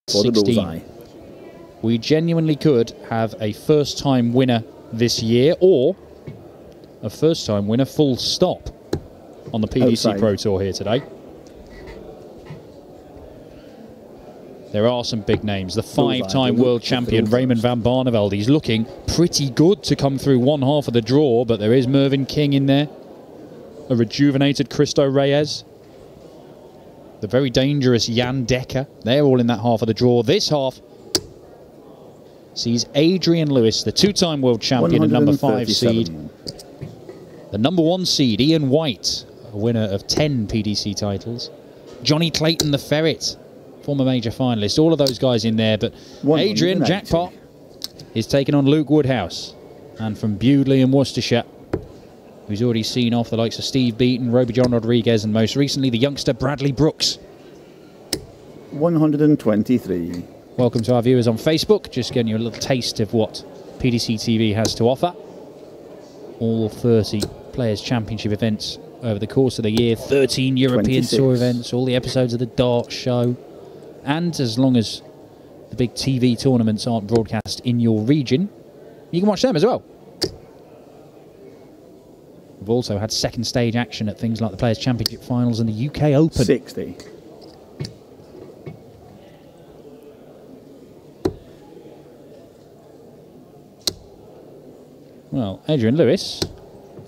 for the bullseye. We genuinely could have a first-time winner this year, or a first-time winner full stop on the PDC Outside. Pro Tour here today. There are some big names. The five-time world champion Raymond van Barneveld. He's looking pretty good to come through one half of the draw, but there is Mervyn King in there. A rejuvenated Cristo Reyes. The very dangerous Jan Dekker. They're all in that half of the draw. This half sees Adrian Lewis, the two-time world champion and number 5 seed. The number 1 seed, Ian White, a winner of 10 PDC titles. Johnny Clayton, the Ferret, former major finalist. All of those guys in there, but Adrian, jackpot, is taking on Luke Woodhouse. And from Bewdley in Worcestershire, who's already seen off the likes of Steve Beaton, Roby John Rodriguez, and most recently the youngster Bradley Brooks. 123. Welcome to our viewers on Facebook. Just getting you a little taste of what PDC TV has to offer. All 30 Players' Championship events over the course of the year, 13 European Tour events, all the episodes of the Dart Show. And as long as the big TV tournaments aren't broadcast in your region, you can watch them as well. We've also had second stage action at things like the Players' Championship finals and the UK Open. 60. Well, Adrian Lewis,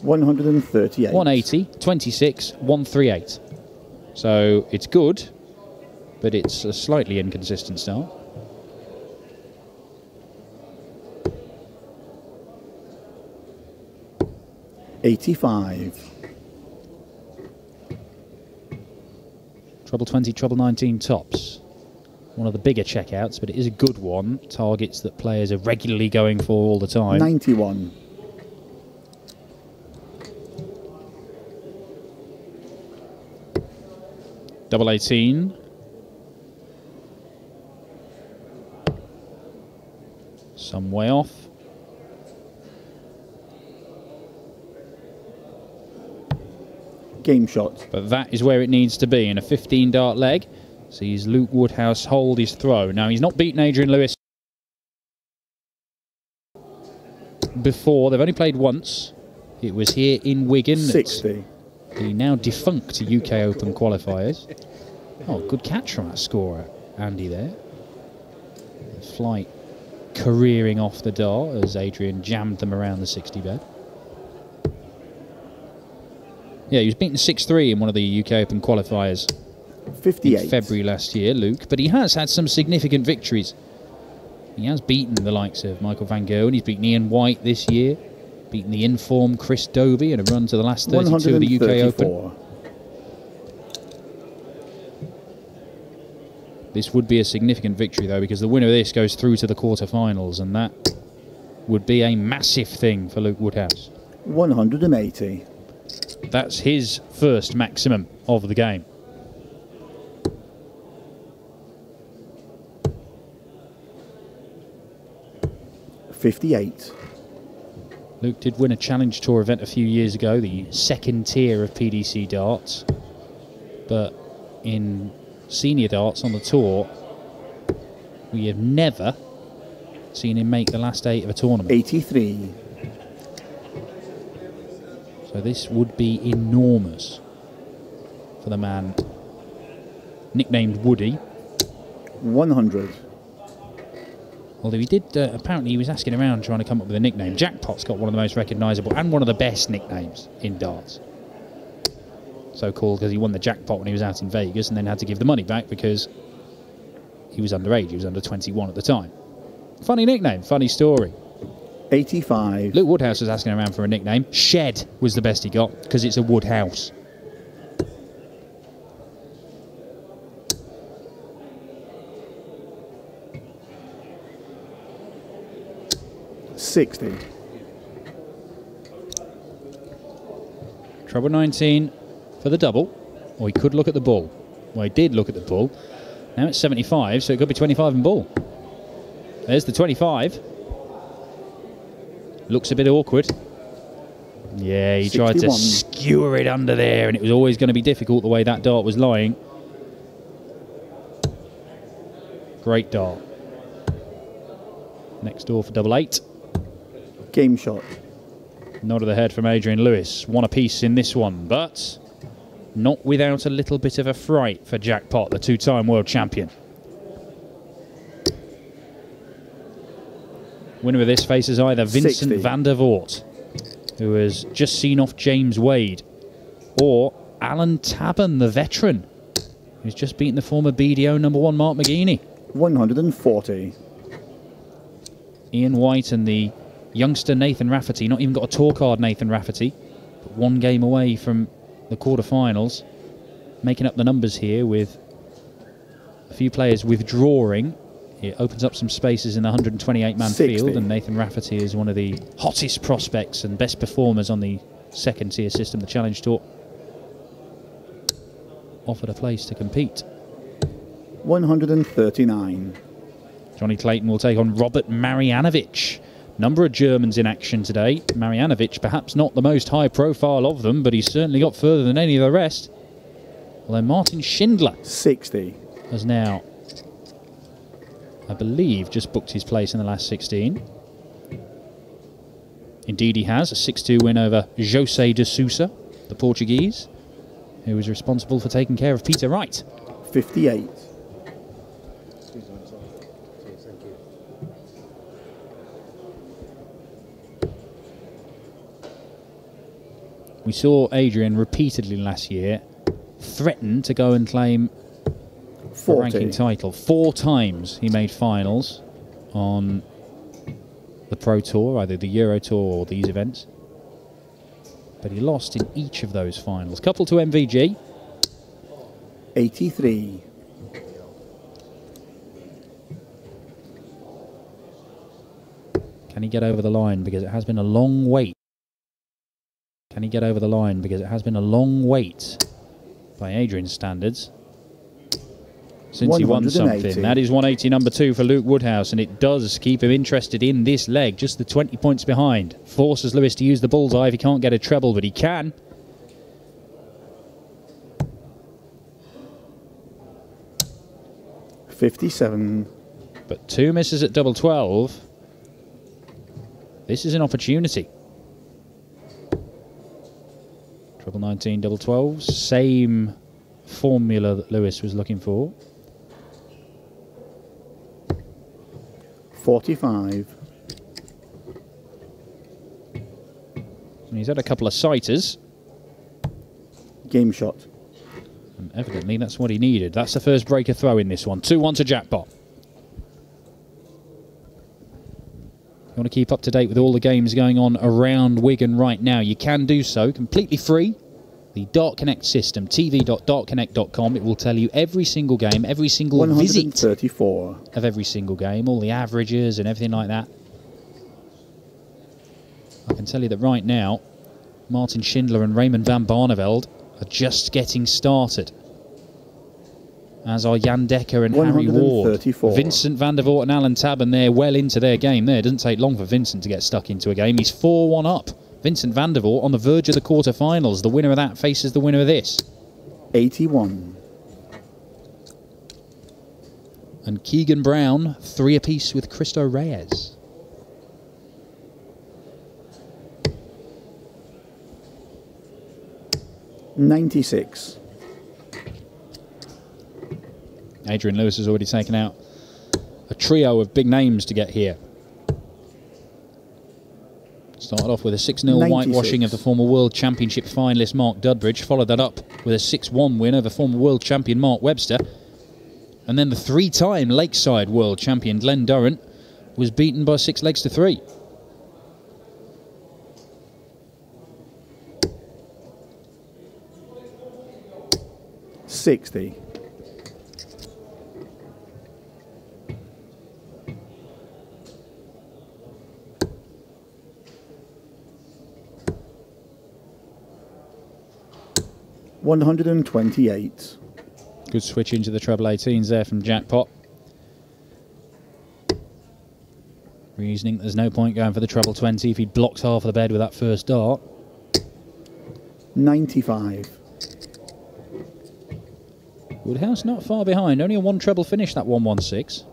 138. 180, 26, 138. So it's good, but it's a slightly inconsistent start. $85. Treble 20, treble 19 tops. One of the bigger checkouts, but it is a good one. Targets that players are regularly going for all the time. 91. Double 18. Some way off. Game shot. But that is where it needs to be in a 15 dart leg. Sees Luke Woodhouse hold his throw. Now, he's not beaten Adrian Lewis before. They've only played once. It was here in Wigan. 60. The now defunct UK Open qualifiers. Oh, good catch from that scorer, Andy, there. The flight careering off the dart as Adrian jammed them around the 60 bed. Yeah, he was beaten 6-3 in one of the UK Open qualifiers 58. in February last year, Luke. But he has had some significant victories. He has beaten the likes of Michael van Gerwen, and he's beaten Ian White this year. Beaten the informed Chris Dobey in a run to the last 32 of the UK Open. This would be a significant victory, though, because the winner of this goes through to the quarterfinals, and that would be a massive thing for Luke Woodhouse. 180. That's his first maximum of the game. $58. Luke did win a Challenge Tour event a few years ago, the second tier of PDC darts. But in senior darts on the tour, we have never seen him make the last 8 of a tournament. 83. So this would be enormous for the man nicknamed Woody. 100. Although he did, apparently he was asking around trying to come up with a nickname. Jackpot's got one of the most recognisable and one of the best nicknames in darts. So called because he won the jackpot when he was out in Vegas and then had to give the money back because he was underage. He was under 21 at the time. Funny nickname, funny story. 85. Luke Woodhouse was asking around for a nickname. Shed was the best he got because it's a wood house. $60. Treble 19 for the double. Or he could look at the bull. Well, he did look at the bull. Now it's 75, so it could be 25 and bull. There's the 25. Looks a bit awkward. Yeah, he 61. tried to skewer it under there, and it was always going to be difficult the way that dart was lying. Great dart. Next door for double 8. Game shot. Nod of the head from Adrian Lewis. One apiece in this one, but not without a little bit of a fright for Jackpot, the two-time world champion. Winner of this faces either Vincent 60. van der Voort, who has just seen off James Wade, or Alan Tabban, the veteran, who's just beaten the former BDO number 1 Mark McGeaney. 140. Ian White and the youngster Nathan Rafferty, not even got a tour card Nathan Rafferty, but one game away from the quarterfinals, making up the numbers here with a few players withdrawing. It opens up some spaces in the 128-man field, and Nathan Rafferty is one of the hottest prospects and best performers on the second-tier system, the Challenge Tour. Offered a place to compete. 139. Johnny Clayton will take on Robert Marjanovic. Number of Germans in action today. Marjanovic, perhaps not the most high-profile of them, but he's certainly got further than any of the rest. Although Martin Schindler 60. has now, I believe, just booked his place in the last 16. Indeed he has, a 6-2 win over José de Sousa, the Portuguese, who was responsible for taking care of Peter Wright. 58. We saw Adrian repeatedly last year threaten to go and claim the ranking title. 4 times he made finals on the Pro Tour, either the Euro Tour or these events. But he lost in each of those finals. Couple to MVG. 83. Can he get over the line? Because it has been a long wait. Can he get over the line? Because it has been a long wait by Adrian's standards since he won something. That is 180 number 2 for Luke Woodhouse, and it does keep him interested in this leg. Just the 20 points behind. Forces Lewis to use the bullseye if he can't get a treble, but he can. $57. But 2 misses at double 12. This is an opportunity. Treble 19, double 12. Same formula that Lewis was looking for. 45. And he's had a couple of sighters. Game shot. And evidently that's what he needed. That's the first breaker throw in this one. 2-1 to Jackpot. You want to keep up to date with all the games going on around Wigan right now, you can do so completely free. The Dart Connect system, tv.dartconnect.com. It will tell you every single game, every single visit of every single game, all the averages and everything like that. I can tell you that right now, Martin Schindler and Raymond van Barneveld are just getting started, as are Jan Dekker and Harry Ward. Vincent van der Voort and Alan Tabban, they're well into their game there. It doesn't take long for Vincent to get stuck into a game. He's 4-1 up. Vincent van der Voort on the verge of the quarterfinals. The winner of that faces the winner of this. 81. And Keegan Brown, 3 apiece with Cristo Reyes. $96. Adrian Lewis has already taken out a trio of big names to get here. Started off with a 6-0 whitewashing of the former World Championship finalist Mark Dudbridge, followed that up with a 6-1 win over former World Champion Mark Webster. And then the 3-time Lakeside World Champion Glenn Durrant was beaten by 6 legs to 3. $60. $128. Good switch into the treble 18s there from Jackpot. Reasoning there's no point going for the treble 20 if he blocks half of the bed with that first dart. 95. Woodhouse not far behind, only a 1 treble finish, that 116.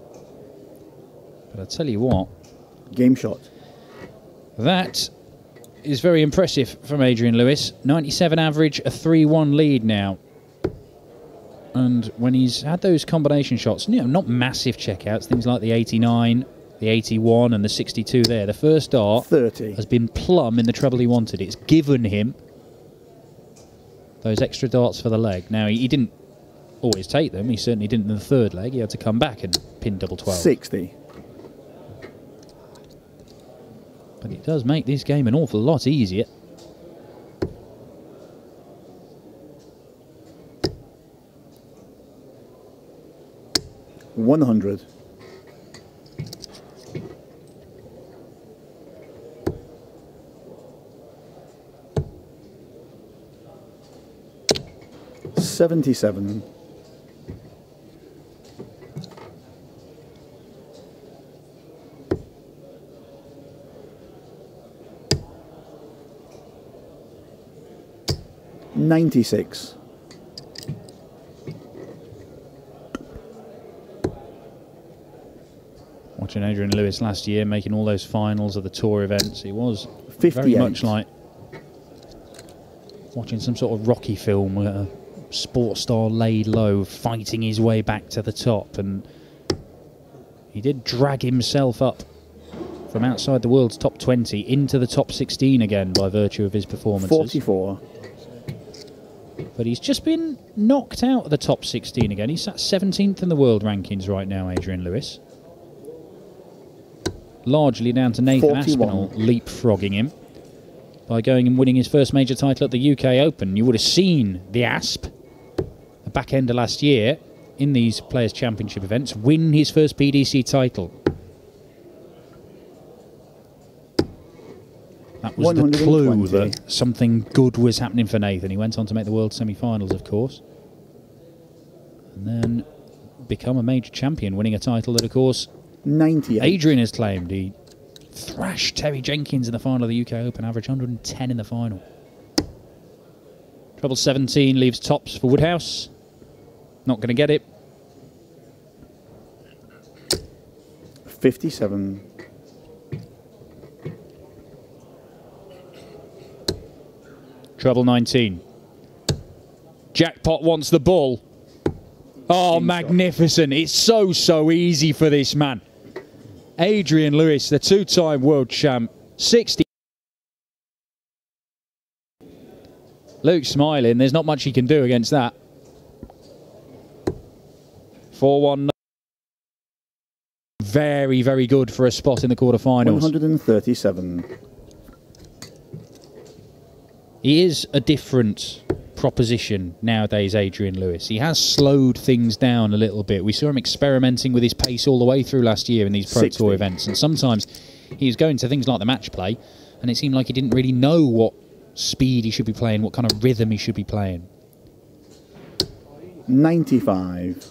But I tell you what, Game shot. that is very impressive from Adrian Lewis. 97 average, a 3-1 lead now. And when he's had those combination shots, you know, not massive checkouts, things like the 89, the 81 and the 62 there, the first dart 30. has been plumb in the treble he wanted. It's given him those extra darts for the leg. Now, he didn't always take them. He certainly didn't in the third leg. He had to come back and pin double 12. 60. But it does make this game an awful lot easier. $100. $77. $96. Watching Adrian Lewis last year making all those finals of the tour events, it was 58. very much like watching some sort of Rocky film where a sports star laid low, fighting his way back to the top, and he did drag himself up from outside the world's top 20 into the top 16 again by virtue of his performances. 44. But he's just been knocked out of the top 16 again. He's sat 17th in the world rankings right now, Adrian Lewis. Largely down to Nathan 41. Aspinall leapfrogging him by going and winning his first major title at the UK Open. You would have seen the Asp, the back end of last year, in these Players' Championship events, win his first PDC title. That was the clue that something good was happening for Nathan. He went on to make the World Semi-Finals, of course. And then become a major champion, winning a title that, of course, 98. Adrian has claimed. He thrashed Terry Jenkins in the final of the UK Open, average 110 in the final. Treble 17 leaves tops for Woodhouse. Not going to get it. 57. Treble 19. Jackpot wants the ball. Oh, magnificent. It's so easy for this man. Adrian Lewis, the two-time world champ, 60. Luke's smiling. There's not much he can do against that. 4-1. Very, very good for a spot in the quarterfinals. 137. He is a different proposition nowadays, Adrian Lewis. He has slowed things down a little bit. We saw him experimenting with his pace all the way through last year in these Pro 60. Tour events, and sometimes he was going to things like the match play, and it seemed like he didn't really know what speed he should be playing, what kind of rhythm he should be playing. 95.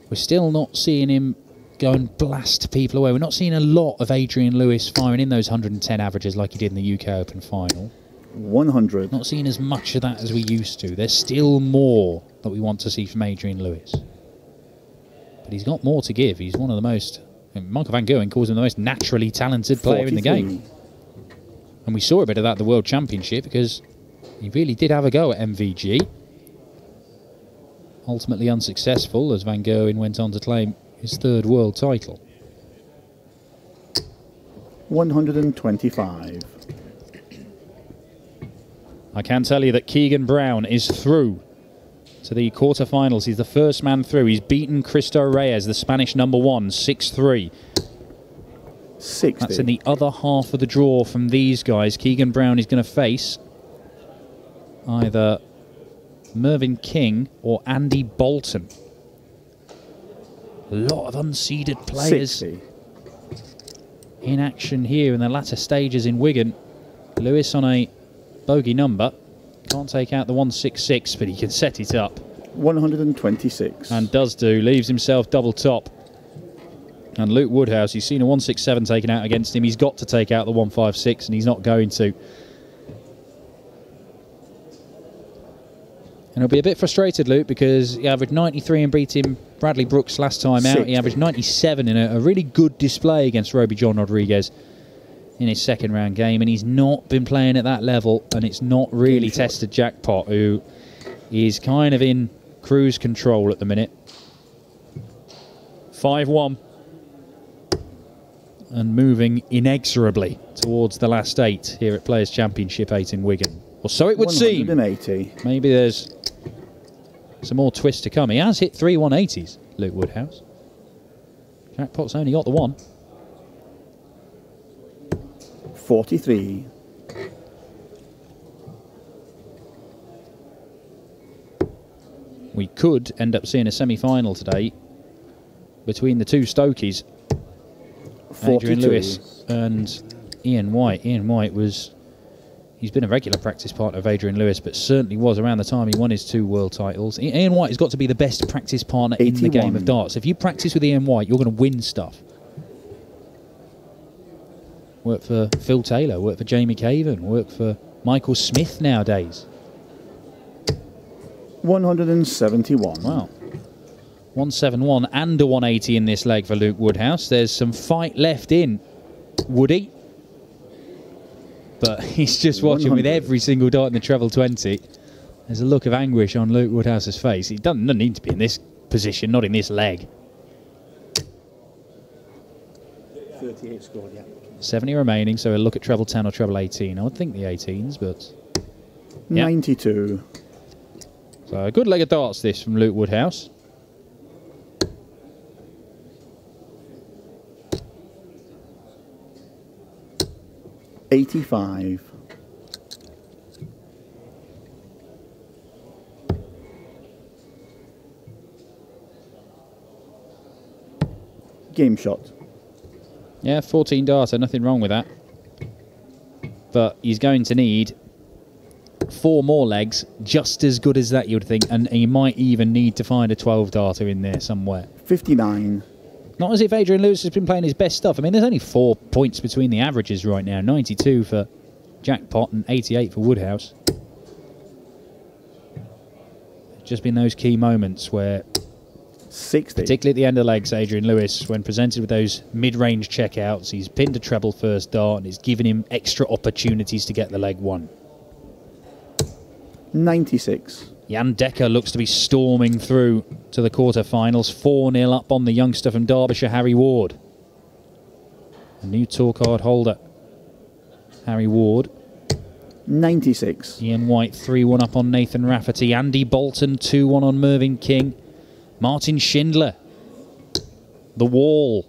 We're still not seeing him go and blast people away. We're not seeing a lot of Adrian Lewis firing in those 110 averages like he did in the UK Open final. 100. Not seeing as much of that as we used to. There's still more that we want to see from Adrian Lewis. But he's got more to give. He's one of the most... Michael van Gerwen calls him the most naturally talented player in the game. And we saw a bit of that at the World Championship because he really did have a go at MVG. Ultimately unsuccessful as Van Gerwen went on to claim his third world title. 125. I can tell you that Keegan Brown is through to the quarterfinals. He's the first man through. He's beaten Cristo Reyes, the Spanish number one, 6-3. 60. That's in the other half of the draw from these guys. Keegan Brown is going to face either Mervyn King or Andy Bolton. A lot of unseeded players 60. in action here in the latter stages in Wigan. Lewis on a bogey number. Can't take out the 166, but he can set it up. 126. And does do. Leaves himself double top. And Luke Woodhouse, he's seen a 167 taken out against him. He's got to take out the 156, and he's not going to. And he'll be a bit frustrated, Luke, because he averaged 93 and beating Bradley Brooks last time out. He averaged 97 in a really good display against Roby John Rodriguez in his second round game, and he's not been playing at that level, and it's not really tested Jackpot, who is kind of in cruise control at the minute. 5-1. And moving inexorably towards the last 8 here at Players' Championship 8 in Wigan. Well, so it would seem. 180. Maybe there's some more twists to come. He has hit 3 180s, Luke Woodhouse. Jackpot's only got the one. 43. We could end up seeing a semi-final today between the two Stokies, 42. Adrian Lewis and Ian White. Ian White he's been a regular practice partner of Adrian Lewis, but certainly was around the time he won his 2 world titles. Ian White has got to be the best practice partner 81. in the game of darts. If you practice with Ian White, you're going to win stuff. Work for Phil Taylor, work for Jamie Caven, work for Michael Smith nowadays. 171. Wow. 171 and a 180 in this leg for Luke Woodhouse. There's some fight left in Woody, but he's just watching 100. with every single dart in the treble 20. There's a look of anguish on Luke Woodhouse's face. He doesn't need to be in this position, not in this leg. 38 scored, yeah. 70 remaining, so we'll look at treble 10 or treble 18. I would think the 18s, but... yeah. 92. So a good leg of darts this from Luke Woodhouse. $85. Game shot. Yeah, 14 darter, nothing wrong with that. But he's going to need 4 more legs, just as good as that, you would think, and he might even need to find a 12 darter in there somewhere. 59. Not as if Adrian Lewis has been playing his best stuff. I mean, there's only 4 points between the averages right now. 92 for Jackpot and 88 for Woodhouse. Just been those key moments where, 60. particularly at the end of the legs, Adrian Lewis, when presented with those mid-range checkouts, he's pinned a treble first dart and it's given him extra opportunities to get the leg won. 96. Jan Decker looks to be storming through to the quarter-finals. 4-0 up on the youngster from Derbyshire, Harry Ward. A new tour card holder, Harry Ward. 96. Ian White 3-1 up on Nathan Rafferty. Andy Bolton 2-1 on Mervyn King. Martin Schindler. The Wall.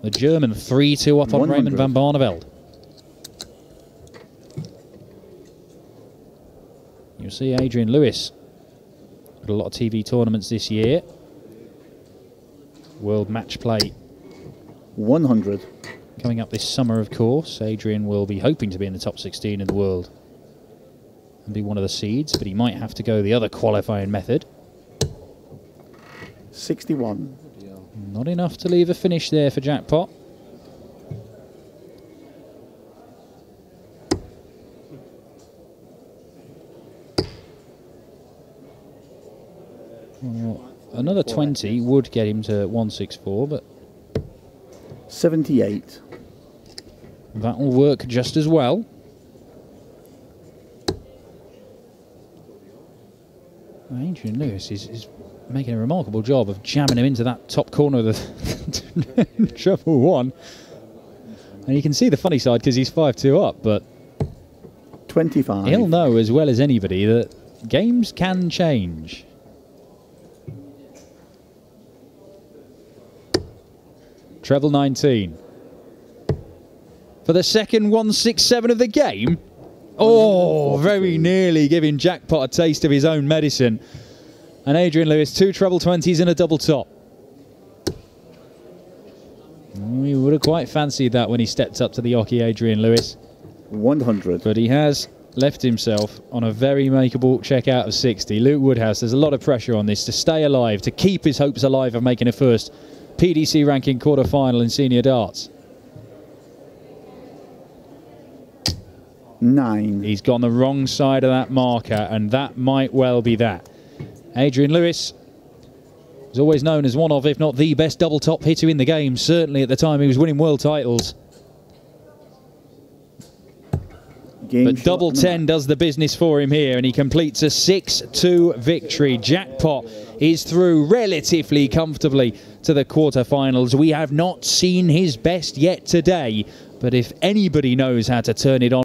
The German 3-2 up on 100. Raymond van Barneveld. You'll see Adrian Lewis got a lot of TV tournaments this year. World Match Play 100. coming up this summer, of course. Adrian will be hoping to be in the top 16 in the world and be one of the seeds, but he might have to go the other qualifying method. 61. Not enough to leave a finish there for Jackpot. Well, another 20 would get him to 164, but 78. that'll work just as well. Adrian Lewis is making a remarkable job of jamming him into that top corner of the treble 1. And you can see the funny side because he's 5-2 up, but 25. he'll know as well as anybody that games can change. Treble 19. For the second 167 of the game. Oh, very nearly giving Jackpot a taste of his own medicine. And Adrian Lewis, 2 treble 20s and a double top. We would have quite fancied that when he stepped up to the Oki, Adrian Lewis. 100. But he has left himself on a very makeable check out of 60. Luke Woodhouse, there's a lot of pressure on this to stay alive, to keep his hopes alive of making a first PDC ranking quarter-final in senior darts. 9. He's gone the wrong side of that marker, and that might well be that. Adrian Lewis is always known as one of, if not the best double top hitter in the game, certainly at the time he was winning world titles. But double 10 does the business for him here, and he completes a 6-2 victory. Jackpot is through relatively comfortably to the quarterfinals. We have not seen his best yet today, but if anybody knows how to turn it on